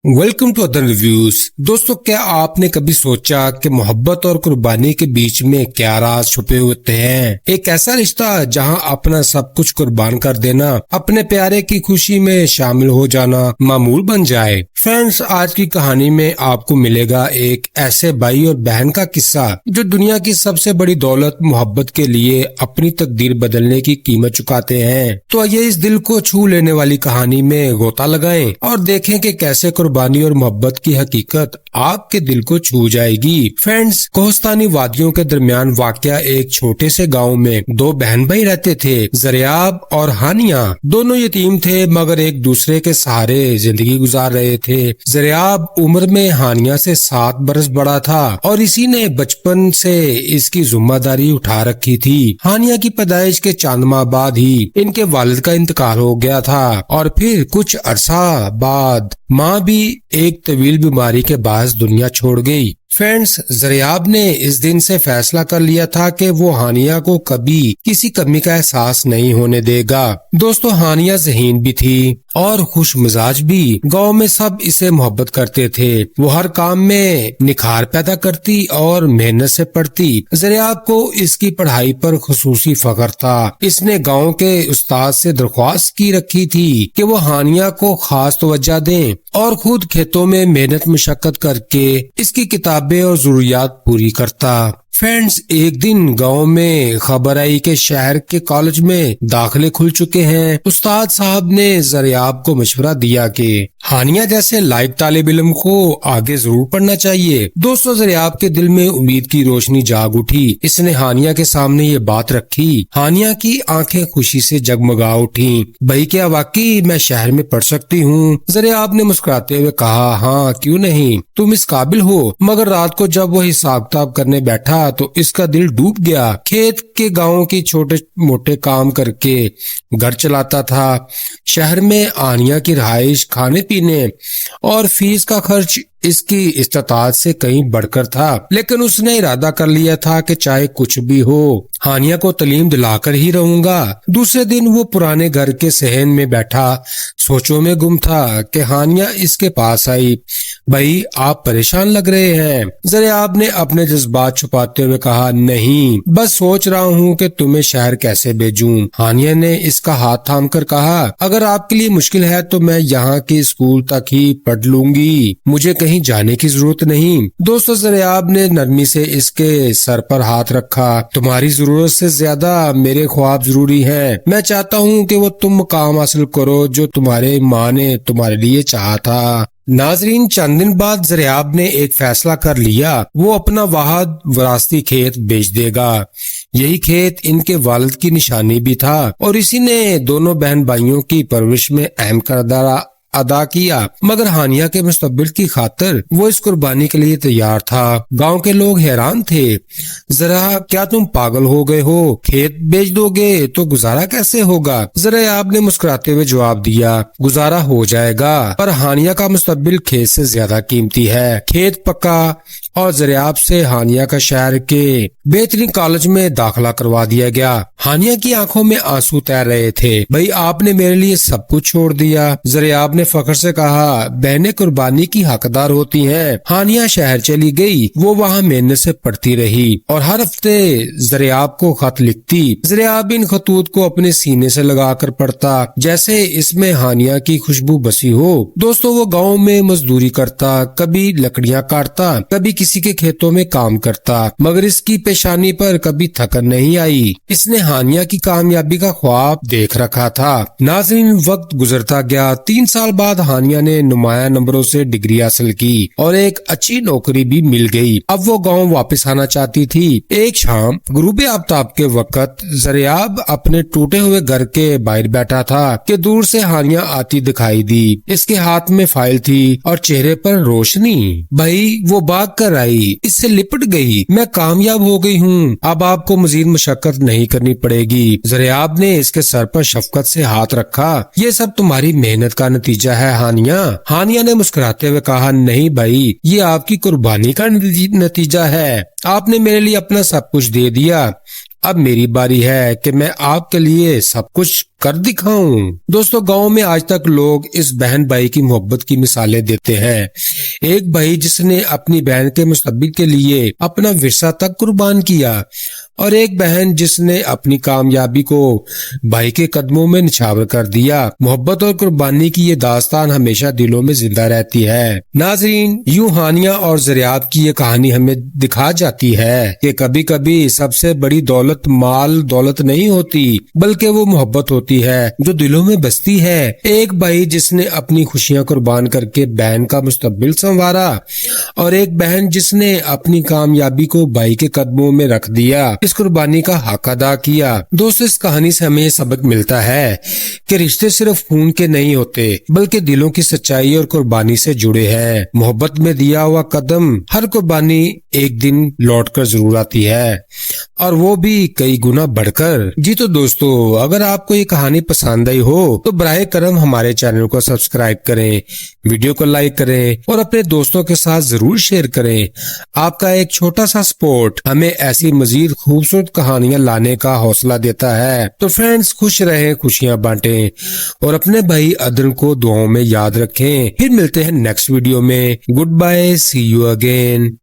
Welcome to other reviews. दोस्तों, क्या आपने कभी सोचा कि मोहब्बत और कुर्बानी के बीच में क्या राज छुपे होते हैं? एक ऐसा रिश्ता जहां अपना सब कुछ कुर्बान कर देना, अपने प्यारे की खुशी में शामिल हो जाना मामूल बन जाए। फ्रेंड्स, आज की कहानी में आपको मिलेगा एक ऐसे भाई और बहन का किस्सा जो दुनिया की सबसे बड़ी दौलत मोहब्बत के लिए अपनी तकदीर बदलने की कीमत चुकाते हैं। तो आइए इस दिल को छू लेने वाली कहानी में गोता लगाएं और देखें कि कैसे कुर्बानी और मोहब्बत की हकीकत आपके दिल को छू जाएगी। फ्रेंड्स, कोहस्तानी वादियों के दरमियान वाक़या एक छोटे से गांव में दो बहन भाई रहते थे, ज़रियाब और हानिया। दोनों यतीम थे मगर एक दूसरे के सहारे जिंदगी गुजार रहे थे। ज़रियाब उम्र में हानिया से 7 बरस बड़ा था और इसी ने बचपन से इसकी जिम्मेदारी उठा रखी थी। हानिया की पैदाइश के चंद माह बाद ही इनके वालिद का इंतकाल हो गया था और फिर कुछ अरसा बाद माँ भी एक तवील बीमारी के बायस दुनिया छोड़ गई। फ्रेंड्स, ज़रियाब ने इस दिन से फैसला कर लिया था कि वो हानिया को कभी किसी कमी का एहसास नहीं होने देगा। दोस्तों, हानिया ज़हीन भी थी और खुश मिजाज भी। गांव में सब इसे मोहब्बत करते थे। वो हर काम में निखार पैदा करती और मेहनत से पढ़ती। ज़रियाब को इसकी पढ़ाई पर खुसूसी फख्र था। इसने गांव के उस्ताद से दरख्वास्त की रखी थी कि वो हानिया को खास तवज्जो दें और खुद खेतों में मेहनत मशक्कत करके इसकी किताबें और जरूरियात पूरी करता। फ्रेंड्स, एक दिन गांव में खबर आई कि शहर के कॉलेज में दाखिले खुल चुके हैं। उस्ताद साहब ने ज़रियाब को मशवरा दिया कि हानिया जैसे लायक तालिब इल्म को आगे जरूर पढ़ना चाहिए। दोस्तों, ज़रियाब के दिल में उम्मीद की रोशनी जाग उठी। इसने हानिया के सामने ये बात रखी। हानिया की आंखें खुशी से जगमगा उठी। भाई, क्या वाकई मैं शहर में पढ़ सकती हूँ? ज़रियाब ने मुस्कुराते हुए कहा, हाँ क्यों नहीं, तुम इस काबिल हो। मगर रात को जब वो हिसाब किताब करने बैठा तो इसका दिल डूब गया। खेत के गांव की छोटे मोटे काम करके घर चलाता था। शहर में हानिया की रहाइश, खाने पीने और फीस का खर्च इसकी इस्तात से कहीं बढ़कर था। लेकिन उसने इरादा कर लिया था कि चाहे कुछ भी हो, हानिया को तालीम दिलाकर ही रहूंगा। दूसरे दिन वो पुराने घर के सहन में बैठा सोचों में गुम था कि हानिया इसके पास आई। भाई, आप परेशान लग रहे हैं। ज़रियाब ने अपने जज्बात छुपाते हुए कहा, नहीं, बस सोच रहा हूँ कि तुम्हें शहर कैसे भेजूं। हानिया ने इसका हाथ थाम कर कहा, अगर आपके लिए मुश्किल है तो मैं यहाँ के स्कूल तक ही पढ़ लूंगी, मुझे कहीं जाने की जरूरत नहीं। दोस्तों, ज़रियाब ने नरमी से इसके सर पर हाथ रखा। तुम्हारी जरूरत से ज्यादा मेरे ख्वाब जरूरी हैं। मैं चाहता हूँ कि वो तुम मुकाम हासिल करो जो तुम्हारे माँ ने तुम्हारे लिए चाहा था। नाजरीन, चंद दिन बाद ज़रियाब ने एक फैसला कर लिया। वो अपना वाहद विरासती खेत बेच देगा। यही खेत इनके वालिद की निशानी भी था और इसी ने दोनों बहन भाइयों की परवरिश में अहम किरदार अदा किया। मगर हानिया के मुस्तकबिल की खातिर वो इस कुर्बानी के लिए तैयार था। गांव के लोग हैरान थे। जरा, क्या तुम पागल हो गए हो? खेत बेच दोगे तो गुजारा कैसे होगा? ज़रियाब ने मुस्कुराते हुए जवाब दिया, गुजारा हो जाएगा, पर हानिया का मुस्तकबिल खेत से ज्यादा कीमती है। खेत पक्का और ज़रियाब से हानिया का शहर के बेहतरीन कॉलेज में दाखिला करवा दिया गया। हानिया की आंखों में आंसू तैर रहे थे। भाई, आपने मेरे लिए सब कुछ छोड़ दिया। ज़रियाब ने फख्र से कहा, बहनें कुर्बानी की हकदार होती हैं। हानिया शहर चली गई। वो वहाँ मेहनत से पढ़ती रही और हर हफ्ते ज़रियाब को खत लिखती। ज़रियाब इन खतूत को अपने सीने से लगाकर पढ़ता जैसे इसमें हानिया की खुशबू बसी हो। दोस्तों, वो गाँव में मजदूरी करता, कभी लकड़ियाँ काटता, कभी किसी के खेतों में काम करता, मगर इसकी पेशानी पर कभी थकन नहीं आई। इसने हानिया की कामयाबी का ख्वाब देख रखा था। नाज़रीन, वक्त गुजरता गया। 3 साल बाद हानिया ने नुमाया नंबरों से डिग्री हासिल की और एक अच्छी नौकरी भी मिल गई। अब वो गांव वापस आना चाहती थी। एक शाम गुरूब आफ्ताब के वक्त ज़रियाब अपने टूटे हुए घर के बाहर बैठा था कि दूर से हानिया आती दिखाई दी। इसके हाथ में फाइल थी और चेहरे पर रोशनी। भाई, वो भाग कर आई, इससे लिपट गई। मैं कामयाब हो गई हूँ, अब आपको मजीद मशक्कत नहीं करनी पड़ेगी। ज़रियाब ने इसके सर पर शफकत से हाथ रखा। ये सब तुम्हारी मेहनत का नतीजा है हानिया। हानिया ने मुस्कुराते हुए कहा, नहीं भाई, ये आपकी कुर्बानी का नतीजा है। आपने मेरे लिए अपना सब कुछ दे दिया। अब मेरी बारी है कि मैं आपके लिए सब कुछ कर दिखाऊं। दोस्तों गांव में आज तक लोग इस बहन भाई की मोहब्बत की मिसालें देते हैं। एक भाई जिसने अपनी बहन के मुस्तकबिल के लिए अपना विरसा तक कुर्बान किया और एक बहन जिसने अपनी कामयाबी को भाई के कदमों में निछावर कर दिया। मोहब्बत और कुर्बानी की ये दास्तान हमेशा दिलों में जिंदा रहती है। नाज़रीन, यूं हानिया और ज़रियात की ये कहानी हमें दिखा जाती है कि कभी कभी सबसे बड़ी दौलत माल दौलत नहीं होती, बल्कि वो मोहब्बत होती है जो दिलों में बसती है। एक भाई जिसने अपनी खुशियां कुर्बान करके बहन का मुस्तकबिल संवारा और एक बहन जिसने अपनी कामयाबी को भाई के कदमों में रख दिया, इस कुर्बानी का हक अदा किया। दोस्तों इस कहानी से हमें ये सबक मिलता है कि रिश्ते सिर्फ खून के नहीं होते, बल्कि दिलों की सच्चाई और कुर्बानी से जुड़े हैं। मोहब्बत में दिया हुआ कदम, हर कुर्बानी एक दिन लौट कर जरूर आती है, और वो भी कई गुना बढ़कर। जी तो दोस्तों, अगर आपको ये कहानी पसंद आई हो तो बराए करम हमारे चैनल को सब्सक्राइब करें, वीडियो को लाइक करें और अपने दोस्तों के साथ जरूर शेयर करें। आपका एक छोटा सा सपोर्ट हमें ऐसी मजीद खूबसूरत कहानियां लाने का हौसला देता है। तो फ्रेंड्स, खुश रहें, खुशियां बांटें और अपने भाई अदर को दुआओं में याद रखें। फिर मिलते हैं नेक्स्ट वीडियो में। Good bye, see you again.